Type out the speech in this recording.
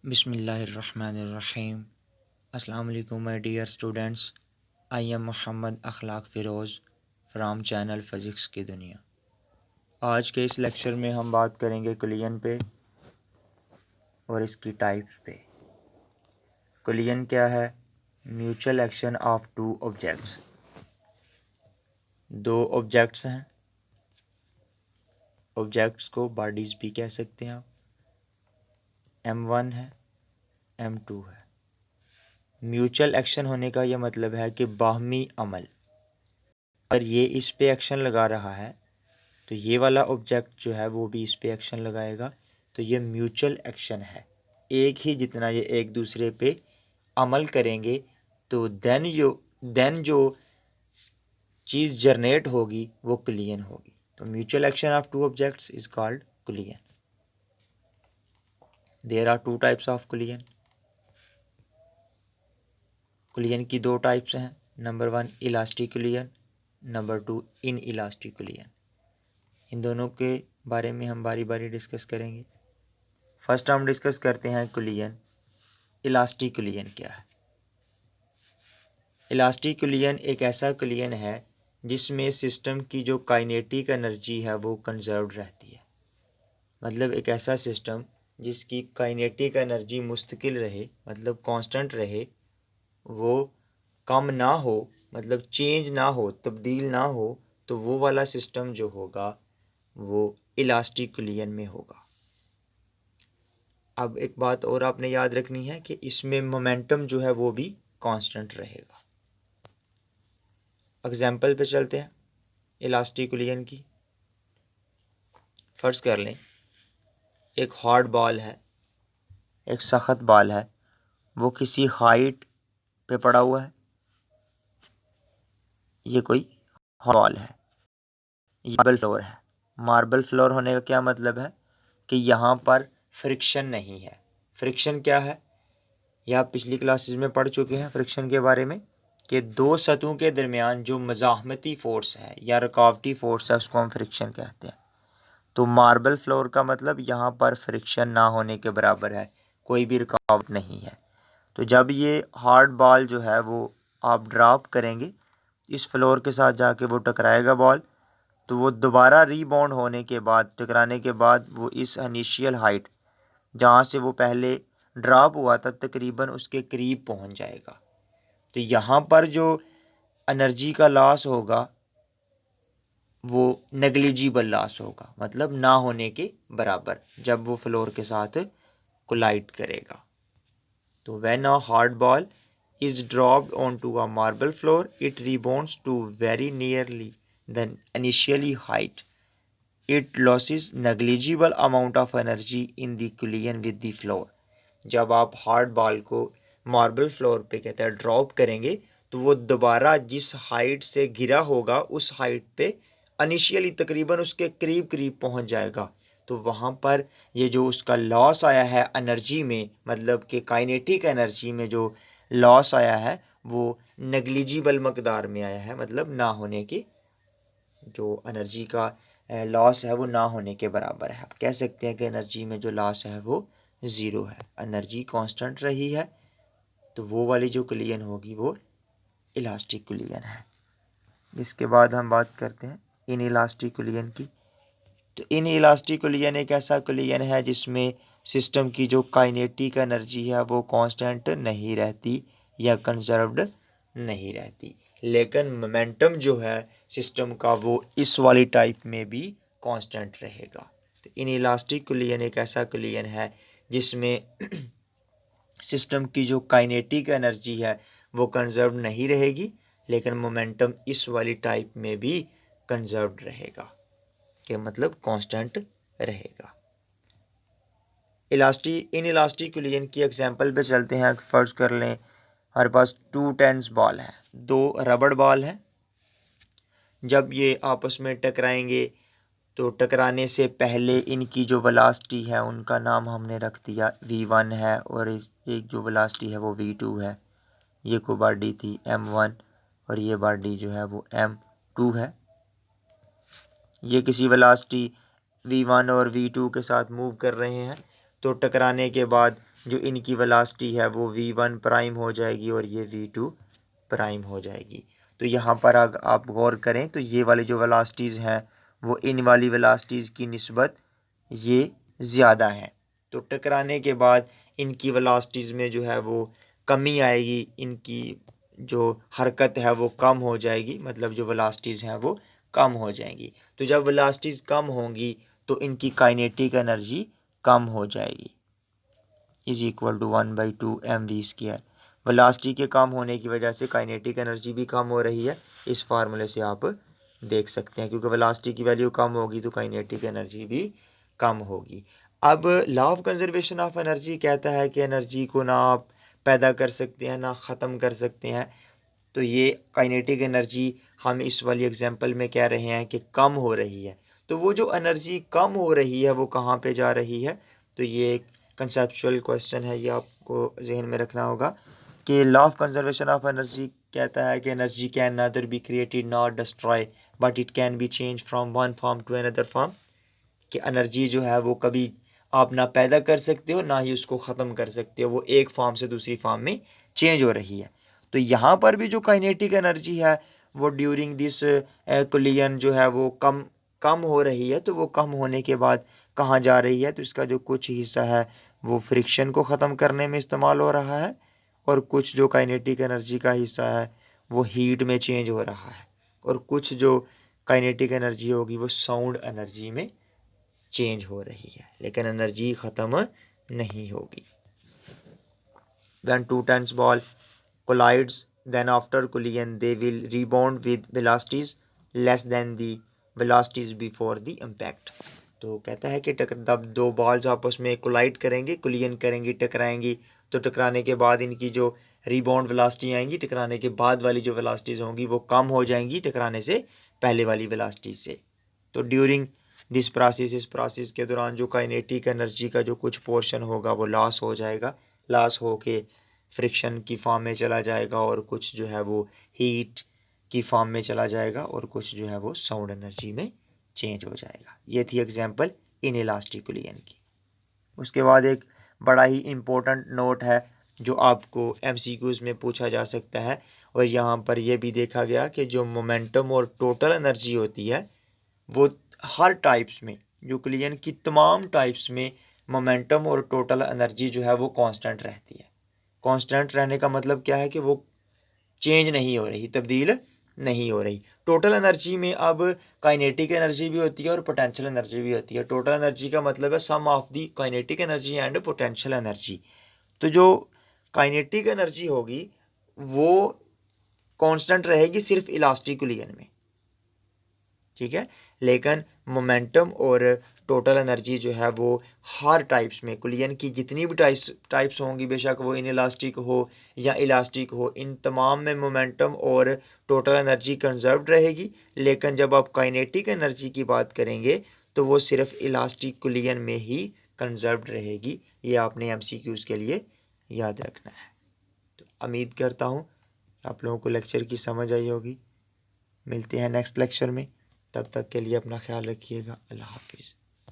बिस्मिल्लाहिर्रहमानिर्रहीम। अस्सलाम वालेकुम my dear students. I am Mohammad Akhlaq Firoz from channel physics की दुनिया। आज के इस लेक्चर में हम बात करेंगे कोलिजन पे और इसकी टाइप्स पे। कोलिजन क्या है? Mutual action of two objects. दो ऑब्जेक्ट्स हैं, ऑब्जेक्ट्स को बॉडीज़ भी कह सकते हैं आप। M1 है, M2 है। म्यूचुअल एक्शन होने का यह मतलब है कि बाहमी अमल। अगर ये इस पे एक्शन लगा रहा है तो ये वाला ऑब्जेक्ट जो है वो भी इस पे एक्शन लगाएगा, तो ये म्यूचुअल एक्शन है। एक ही जितना ये एक दूसरे पे अमल करेंगे तो देन जो चीज़ जनरेट होगी वो कोलिजन होगी। तो mutual action of two objects is called collision. There are two types of collision. Collision की दो टाइप्स हैं। Number 1 elastic collision, number 2 inelastic collision. इन दोनों के बारे में हम बारी बारी डिस्कस करेंगे। फर्स्ट हम डिस्कस करते हैं कोलिजन। इलास्टिक कोलिजन क्या है? इलास्टिक कोलिजन एक ऐसा कोलिजन है जिसमें सिस्टम की जो काइनेटिक एनर्जी है वो कंजर्व्ड रहती है। मतलब एक ऐसा सिस्टम जिसकी काइनेटिक एनर्जी मुस्तकिल रहे, मतलब कांस्टेंट रहे, वो कम ना हो, मतलब चेंज ना हो, तब्दील ना हो, तो वो वाला सिस्टम जो होगा वो इलास्टिक कोलिजन में होगा। अब एक बात और आपने याद रखनी है कि इसमें मोमेंटम जो है वो भी कांस्टेंट रहेगा। एग्जाम्पल पे चलते हैं इलास्टिक कोलिजन की। फर्ज कर लें एक हार्ड बॉल है, एक सख्त बॉल है, वो किसी हाइट पे पड़ा हुआ है। ये कोई बॉल है, ये मार्बल फ्लोर है। मार्बल फ्लोर होने का क्या मतलब है कि यहाँ पर फ्रिक्शन नहीं है। फ्रिक्शन क्या है? यह आप पिछली क्लासेस में पढ़ चुके हैं फ्रिक्शन के बारे में, कि दो सतहों के दरमियान जो मज़ाहमती फ़ोर्स है या रुकावटी फ़ोर्स है उसको हम फ्रिक्शन कहते हैं। तो मार्बल फ्लोर का मतलब यहाँ पर फ्रिक्शन ना होने के बराबर है, कोई भी रुकावट नहीं है। तो जब ये हार्ड बॉल जो है वो आप ड्रॉप करेंगे, इस फ्लोर के साथ जाके वो टकराएगा बॉल, तो वो दोबारा रीबाउंड होने के बाद, टकराने के बाद, वो इस इनिशियल हाइट जहाँ से वो पहले ड्रॉप हुआ था तकरीबन उसके करीब पहुँच जाएगा। तो यहाँ पर जो एनर्जी का लॉस होगा वो नेग्लिजिबल लॉस होगा, मतलब ना होने के बराबर, जब वो फ्लोर के साथ कोलाइड करेगा। तो when a hard ball is dropped onto a marble floor, it rebounds to very nearly the initially height. It loses negligible amount of energy in the collision with the floor. जब आप hard ball को marble floor पे कहते हैं drop करेंगे, तो वो दोबारा जिस हाइट से गिरा होगा उस हाइट पे इनिशियली तकरीबन उसके करीब करीब पहुंच जाएगा। तो वहाँ पर ये जो उसका लॉस आया है एनर्जी में, मतलब कि काइनेटिक एनर्जी में जो लॉस आया है वो नेग्लिजिबल मकदार में आया है, मतलब ना होने की, जो एनर्जी का लॉस है वो ना होने के बराबर है। आप कह सकते हैं कि एनर्जी में जो लॉस है वो ज़ीरो है, एनर्जी कांस्टेंट रही है। तो वो वाली जो कोलिजन होगी वो इलास्टिक कोलिजन है। इसके बाद हम बात करते हैं इन इलास्टिक कोलिजन की। तो इन इलास्टिक कोलिजन एक ऐसा कोलिजन है जिसमें सिस्टम की जो काइनेटिक एनर्जी है वो कांस्टेंट नहीं रहती या कंजर्व्ड नहीं रहती, लेकिन मोमेंटम जो है सिस्टम का वो इस वाली टाइप में भी कांस्टेंट रहेगा। तो इन इलास्टिक कोलिजन एक ऐसा कोलिजन है जिसमें सिस्टम की जो काइनेटिक एनर्जी है वो कंजर्व नहीं रहेगी, लेकिन मोमेंटम इस वाली टाइप में भी कंजर्व्ड रहेगा, कि मतलब कांस्टेंट रहेगा। इन इलास्टिक कोलिजन की एग्जांपल पे चलते हैं। फर्ज कर लें हमारे पास टू टेनिस बॉल है, दो रबड़ बॉल है। जब ये आपस में टकराएंगे तो टकराने से पहले इनकी जो वेलोसिटी है उनका नाम हमने रख दिया v1 है, और एक जो वेलोसिटी है वो v2 है। ये को बॉडी थी m1 और ये बॉडी जो है वो m2 है। ये किसी वेलोसिटी v1 और v2 के साथ मूव कर रहे हैं, तो टकराने के बाद जो इनकी वेलोसिटी है वो v1 प्राइम हो जाएगी और ये v2 प्राइम हो जाएगी। तो यहाँ पर अगर आप गौर करें तो ये वाली जो वेलोसिटीज़ हैं वो इन वाली वेलोसिटीज़ की निस्बत ये ज़्यादा हैं। तो टकराने के बाद इनकी वेलोसिटीज़ में जो है वो कमी आएगी, इनकी जो हरकत है वो कम हो जाएगी, मतलब जो वेलोसिटीज़ हैं वो कम हो जाएंगी। तो जब वेलोसिटीज़ कम होंगी तो इनकी काइनेटिक एनर्जी कम हो जाएगी, is equal to 1/2 mv²। Velocity के कम होने की वजह से काइनेटिक एनर्जी भी कम हो रही है, इस फार्मूले से आप देख सकते हैं, क्योंकि वेलोसिटी की वैल्यू कम होगी तो काइनेटिक एनर्जी भी कम होगी। अब law of conservation of energy कहता है कि एनर्जी को ना आप पैदा कर सकते हैं ना ख़त्म कर सकते हैं। तो ये काइनेटिक एनर्जी हम इस वाली एग्जांपल में कह रहे हैं कि कम हो रही है। तो वो जो एनर्जी कम हो रही है वो कहाँ पे जा रही है? तो ये एक कंसेप्चुअल क्वेश्चन है, ये आपको जहन में रखना होगा कि law of conservation of energy कहता है कि energy can neither be created not destroy but it can be change from one form to another form. कि एनर्जी जो है वो कभी आप ना पैदा कर सकते हो ना ही उसको ख़त्म कर सकते हो, वो एक फॉर्म से दूसरी फॉर्म में चेंज हो रही है। तो यहाँ पर भी जो काइनेटिक एनर्जी है वो ड्यूरिंग दिस कोलिजन जो है वो कम कम हो रही है। तो वो कम होने के बाद कहाँ जा रही है? तो इसका जो कुछ हिस्सा है वो फ्रिक्शन को ख़त्म करने में इस्तेमाल हो रहा है और कुछ जो काइनेटिक एनर्जी का हिस्सा है वो हीट में चेंज हो रहा है और कुछ जो काइनेटिक एनर्जी होगी वो साउंड एनर्जी में चेंज हो रही है, लेकिन एनर्जी ख़त्म नहीं होगी। When two tennis ball collides, then after collision they will rebound with velocities less than the velocities before the impact। तो कहता है कि जब दो बॉल्स आपस में कोलाइड करेंगे, कोलिजन करेंगी, टकराएंगी, तो टकराने के बाद इनकी जो रीबाउंड वेलोसिटी आएंगी, टकराने के बाद वाली जो वेलोसिटीज़ होंगी वो कम हो जाएंगी टकराने से पहले वाली वेलोसिटी से। तो ड्यूरिंग दिस प्रोसेस, इस प्रोसेस के दौरान जो काइनेटिक एनर्जी का जो कुछ पोर्शन होगा वो लॉस हो जाएगा, लॉस होके फ्रिक्शन की फॉर्म में चला जाएगा और कुछ जो है वो हीट की फॉर्म में चला जाएगा और कुछ जो है वो साउंड एनर्जी में चेंज हो जाएगा। ये थी एग्जांपल इनेलास्टिक कोलिजन की। उसके बाद एक बड़ा ही इम्पोर्टेंट नोट है जो आपको एमसीक्यूज़ में पूछा जा सकता है, और यहाँ पर यह भी देखा गया कि जो मोमेंटम और टोटल एनर्जी होती है वो हर टाइप्स में, जो कोलिजन की तमाम टाइप्स में मोमेंटम और टोटल एनर्जी जो है वो कांस्टेंट रहती है। कांस्टेंट रहने का मतलब क्या है कि वो चेंज नहीं हो रही, तब्दील नहीं हो रही। टोटल एनर्जी में अब काइनेटिक एनर्जी भी होती है और पोटेंशियल एनर्जी भी होती है। टोटल एनर्जी का मतलब है sum of the kinetic energy and potential energy. तो जो काइनेटिक एनर्जी होगी वो कांस्टेंट रहेगी सिर्फ इलास्टिक कोलिजन में, ठीक है, लेकिन मोमेंटम और टोटल एनर्जी जो है वो हर टाइप्स में, कोलिजन की जितनी भी टाइप्स होंगी, बेशक वो इनइलास्टिक हो या इलास्टिक हो, इन तमाम में मोमेंटम और टोटल एनर्जी कंजर्व्ड रहेगी। लेकिन जब आप काइनेटिक एनर्जी की बात करेंगे तो वो सिर्फ इलास्टिक कोलिजन में ही कंजर्व्ड रहेगी। ये आपने एमसीक्यूज़ के लिए याद रखना है। तो उम्मीद करता हूँ आप लोगों को लेक्चर की समझ आई होगी। मिलते हैं नेक्स्ट लेक्चर में, तब तक के लिए अपना ख्याल रखिएगा। अल्लाह हाफिज़।